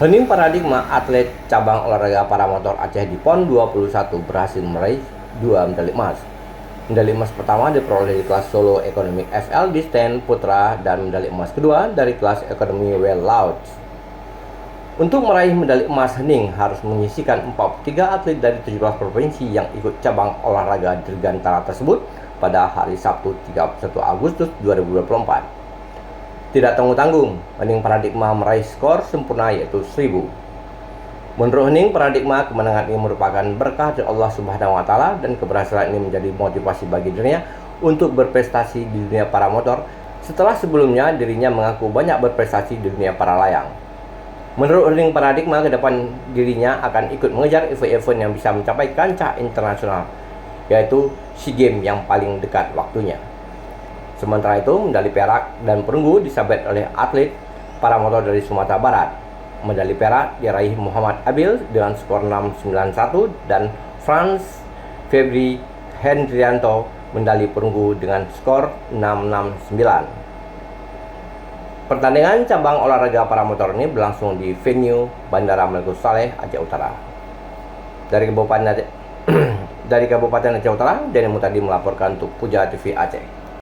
Hening Paradigma, atlet cabang olahraga paramotor Aceh di PON 21 berhasil meraih 2 medali emas. Medali emas pertama diperoleh di kelas solo ekonomi FL di stand putra dan medali emas kedua dari kelas ekonomi well lounge. Untuk meraih medali emas, Hening harus menyisikan 43 atlet dari 17 provinsi yang ikut cabang olahraga dirgantara tersebut pada hari Sabtu 31 Agustus 2024. Tidak tanggung-tanggung, Hening Paradigma meraih skor sempurna yaitu 1000. Menurut Hening Paradigma, kemenangan ini merupakan berkah dari Allah Subhanahu wa Ta'ala dan keberhasilan ini menjadi motivasi bagi dirinya untuk berprestasi di dunia paramotor setelah sebelumnya dirinya mengaku banyak berprestasi di dunia para layang. Menurut Hening Paradigma, ke depan dirinya akan ikut mengejar event-event yang bisa mencapai kancah internasional, yaitu SEA Games yang paling dekat waktunya. Sementara itu, medali perak dan perunggu disabet oleh atlet paramotor dari Sumatera Barat. Medali perak diraih Muhammad Abil dengan skor 691 dan Frans Febri Hendrianto medali perunggu dengan skor 669. Pertandingan cabang olahraga paramotor ini berlangsung di venue Bandara Melku Saleh, Aceh Utara. Dari Kabupaten Aceh Utara, Denny Mutadi melaporkan untuk Puja TV Aceh.